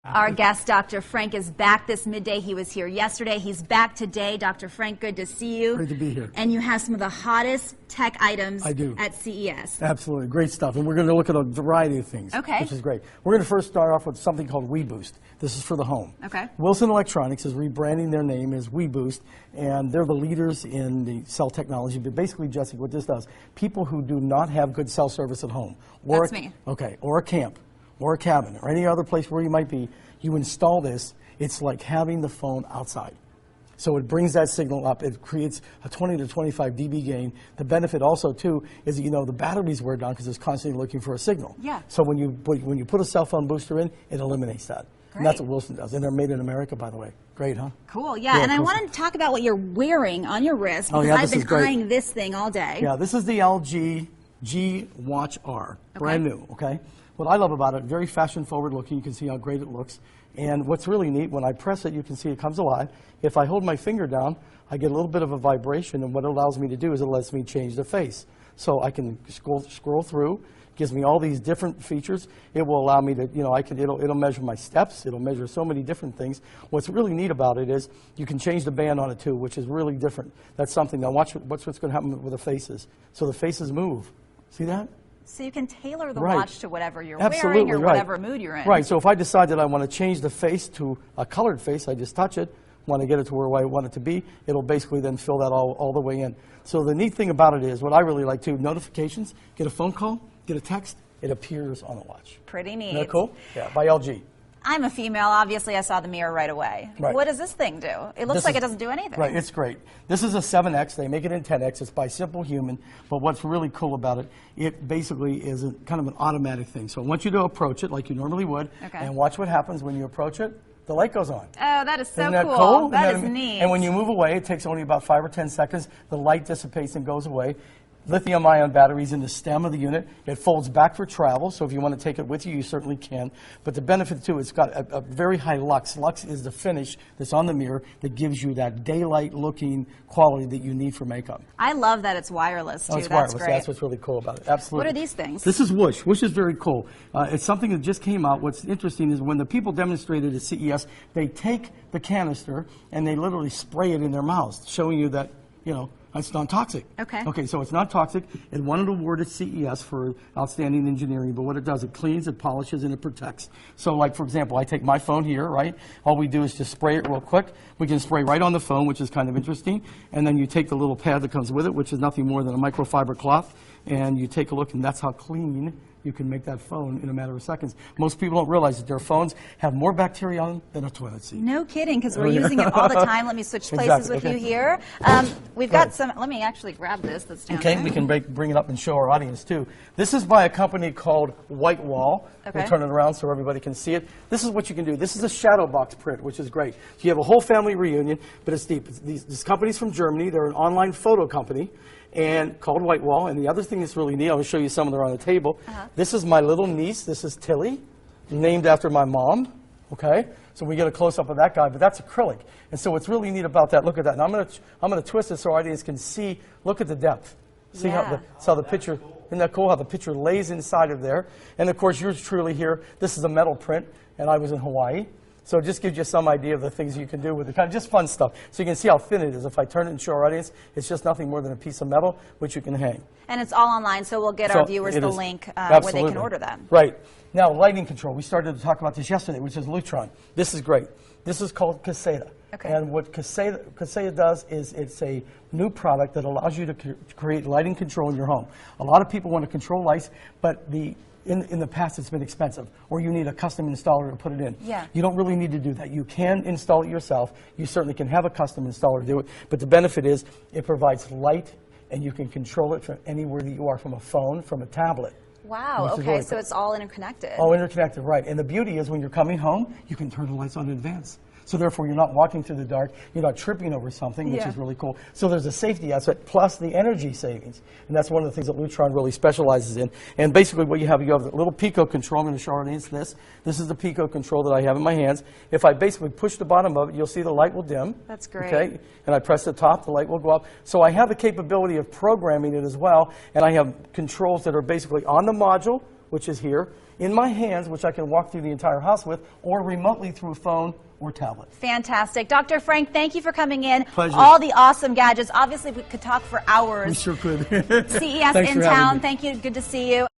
Our guest, Dr. Frank, is back this midday. He was here yesterday. He's back today. Dr. Frank, good to see you. Great to be here. And you have some of the hottest tech items I do. at CES. Absolutely. Great stuff. And we're going to look at a variety of things, which is great. We're going to first start off with something called WeBoost. This is for the home. Okay. Wilson Electronics is rebranding their name as WeBoost, and they're the leaders in the cell technology. But basically, Jesse, what this does, people who do not have good cell service at home. Or That's me. Okay. Or a camp, or a cabin, or any other place where you might be, you install this, it's like having the phone outside. So it brings that signal up. It creates a 20 to 25 dB gain. The benefit also, too, is that, the batteries wear down because it's constantly looking for a signal. Yeah. So when you put a cell phone booster in, it eliminates that. Great. And that's what Wilson does. And they're made in America, by the way. Great, huh? Cool, yeah. And I wanted to talk about what you're wearing on your wrist, because I've been eyeing this thing all day. Yeah, this is the LG G Watch R. Brand new, okay? What I love about it, very fashion forward looking. You can see how great it looks. And what's really neat, when I press it, you can see it comes alive. If I hold my finger down, I get a little bit of a vibration, and what it allows me to do is it lets me change the face. So I can scroll through, gives me all these different features. It will allow me to, it'll measure my steps, it'll measure so many different things. What's really neat about it is you can change the band on it too, which is really different. That's something. Now watch what's going to happen with the faces. So the faces move. See that? So you can tailor the watch to whatever you're Absolutely, wearing or whatever mood you're in. Right, so if I decide that I want to change the face to a colored face, I just touch it. Want to get it to where I want it to be, it'll basically then fill that all the way in. So the neat thing about it is, what I really like too, notifications, get a phone call, get a text, it appears on the watch. Pretty neat. Isn't that cool? Yeah, by LG. I'm a female. Obviously, I saw the mirror right away. Right. What does this thing do? It looks like it doesn't do anything. Right, it's great. This is a 7X. They make it in 10X. It's by Simple Human. But what's really cool about it, it basically is kind of an automatic thing. So I want you to approach it like you normally would, and watch what happens when you approach it. The light goes on. Oh, that is so Isn't that cool. That is neat. And when you move away, it takes only about 5 or 10 seconds. The light dissipates and goes away. Lithium-ion batteries in the stem of the unit. It folds back for travel, so if you want to take it with you, you certainly can. But the benefit, too, it's got a very high lux. Lux is the finish that's on the mirror that gives you that daylight-looking quality that you need for makeup. I love that it's wireless, too. Oh, it's wireless. That's great. That's what's really cool about it. Absolutely. What are these things? This is Whoosh. Whoosh is very cool. It's something that just came out. What's interesting is when the people demonstrated at CES, they take the canister and they literally spray it in their mouths, showing you that, it's non-toxic. Okay. Okay, so it's not toxic. It won an award at CES for outstanding engineering, but what it does, it cleans, it polishes, and it protects. So like, for example, I take my phone here, right? All we do is just spray it real quick. We can spray right on the phone, which is kind of interesting. And then you take the little pad that comes with it, which is nothing more than a microfiber cloth, and you take a look, and that's how clean you can make that phone in a matter of seconds. Most people don't realize that their phones have more bacteria on them than a toilet seat. No kidding, because we're using it all the time. Let me switch places with you here. We've got some, let me actually grab this that's down there. We can bring it up and show our audience too. This is by a company called Whitewall. We'll turn it around so everybody can see it. This is what you can do. This is a shadow box print, which is great. So you have a whole family reunion, but it's deep. This company's from Germany. They're an online photo company and called Whitewall. And the other thing that's really neat, I'll show you some that are on the table. This is my little niece. This is Tilly, named after my mom. Okay, so we get a close-up of that guy, but that's acrylic. And so what's really neat about that, look at that. And I'm gonna twist it so our audience can see, look at the depth. See how the picture, isn't that cool how the picture lays inside of there? And of course, yours truly here, this is a metal print, and I was in Hawaii. So it just gives you some idea of the things you can do with it, kind of just fun stuff. So you can see how thin it is. If I turn it and show our audience, it's just nothing more than a piece of metal, which you can hang. And it's all online, so we'll get our viewers the link where they can order that. Right. Now, lighting control. We started to talk about this yesterday, which is Lutron. This is great. This is called Caseta. And what Caseta does is it's a new product that allows you to create lighting control in your home. A lot of people want to control lights, but in the past, it's been expensive, or you need a custom installer to put it in. You don't really need to do that. You can install it yourself. You certainly can have a custom installer do it, but the benefit is it provides light, and you can control it from anywhere that you are, from a phone, from a tablet. Wow, okay, so it's all interconnected. All interconnected, right. And the beauty is when you're coming home, you can turn the lights on in advance. So therefore, you're not walking through the dark, you're not tripping over something, which is really cool. So there's a safety aspect, plus the energy savings. And that's one of the things that Lutron really specializes in. And basically what you have the little Pico control. I'm going to show our audience this. This is the Pico control that I have in my hands. If I basically push the bottom of it, you'll see the light will dim. That's great. Okay? And I press the top, the light will go up. So I have the capability of programming it as well, and I have controls that are basically on the module, which is here, in my hands, which I can walk through the entire house with, or remotely through a phone or tablet. Fantastic. Dr. Frank, thank you for coming in. Pleasure. All the awesome gadgets. Obviously, we could talk for hours. We sure could. CES Thanks in for having town. me. Thank you. Good to see you.